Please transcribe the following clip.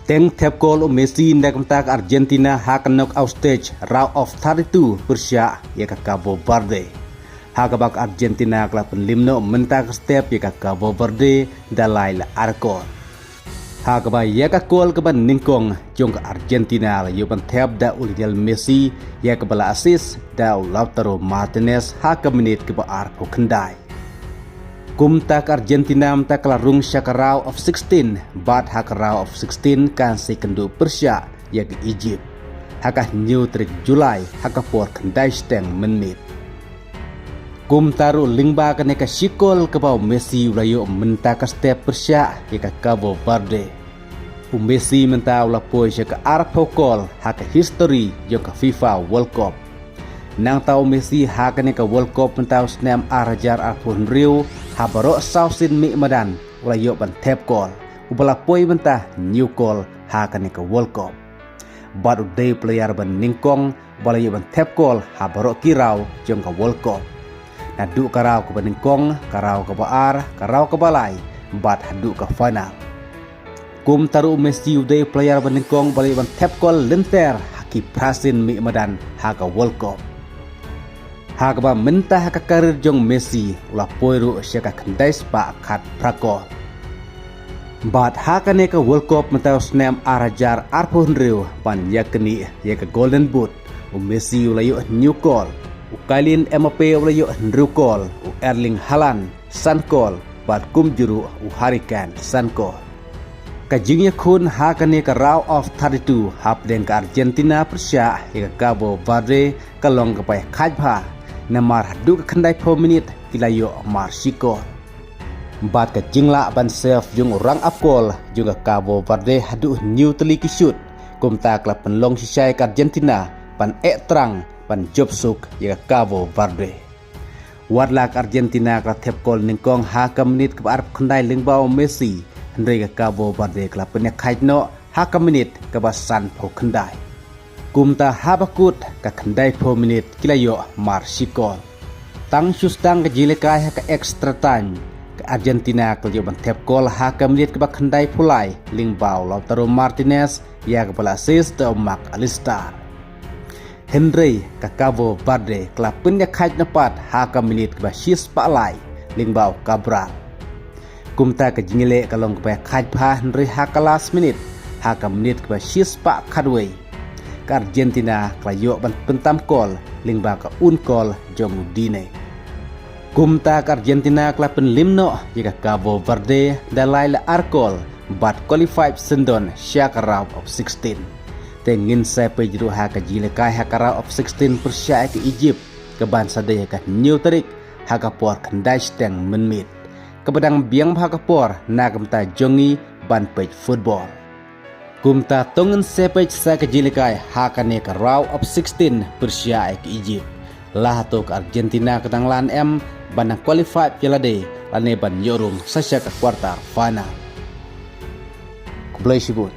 Teng tap gol Messi ndak mentak Argentina hak knock out stage round of 32 Persia ya ka Cabo Verde. Hakabak Argentina klap limno mentak step ya ka Cabo Verde dalai la arkor. Hakaba ya ka gol ke ban ningkong jong ka Argentina la yuban tap da Lionel Messi ya ka bala assist da Lautaro Martinez hak menit ke ba arpo kendai. Kumtak Argentina mentak larung syakarau of 16 bat hakarau of 16 kan sekendu Persia ya ke Egypt. Hakah new trik Julai hakapor kendai steng menit. Kumtaru lingba kene ka sikol ke bau Messi ulayo mentak step Persia ya ke Cabo Verde. Messi mentau lapoi ya ke arpokol hak history ya ke FIFA World Cup. Nang tau Messi hakane ka World Cup mentau snam arajar arpun riu habaro sausin mi madan ulayo ban tap call ubala poi mentah new call hakane ka World Cup. Baru day player ban ningkong balayo ban tap call habaro kirau jong ka World Cup. Nadu karau ka ban ningkong karau ka baar karau ka balai bat hadu ka final. Kum taru Messi day player ban ningkong balayo ban tap call lenter haki prasin mi madan haka World Cup. Hakaba mentah ka karir jong Messi ulah poiru syaka kendai spa kat prakol. Bat hakane ka World Cup mentau snam arajar arpun riu pan yakni ya ka Golden Boot Messi ulayo new call Kylian Mbappe ulayo new call Erling Haaland sun call bat kum juru Hurricane sun call. Kajingnya kun hakane ka round of 32 hap den ka Argentina Persia ya ka Cabo Verde kalong ka pai khajpa namar hadu ka kendai po minit kilayo marsiko. Bat ka jingla ban sef jung orang apkol juga Cabo Verde hadu new teliki shoot kumta klap penlong sisai ka Argentina pan terang pan jobsuk ya Cabo Verde. Wadlak Argentina ka tep kol ningkong haka menit ka arp kendai lingbao Messi hendai ka Cabo Verde klap penyak khajno haka menit ka basan po kendai. Kumta habakut ka kendai po minit kilayo marsikol. Tang sustang ka jilekai ka extra time ka Argentina kilayo ban tep kol haka menit ka kendai pulai lingbao Lautaro Martinez ya ka bala assist da Mac Alistar. Henry ka Cabo Verde klap penyak khaj napat haka menit ka sis palai lingbao Cabral. Kumta ka jingile kalong ka khaj pa Henry haka last minute haka menit ka sis pa kadway. Ka Argentina klayo ban pentam kol lingba ka kol jong dine. Kumta ka Argentina klapen limno jika Cabo Verde dalai la arkol bat qualified sendon syaka round of 16. Tengin saya pejru haka jilekai haka round of 16 Persia ke Egypt ke bansa daya ka new tarik haka por kendai steng menmit. Kebedang biang haka por nagamta jongi ban pej football. Kumta tongen sepej sa kajilikai hakane ka round of 16 Persia ke Egypt. Lah to ke Argentina ketang lan banang qualified piala day lane ban yorum sa ka quarter final. Kublai sibut.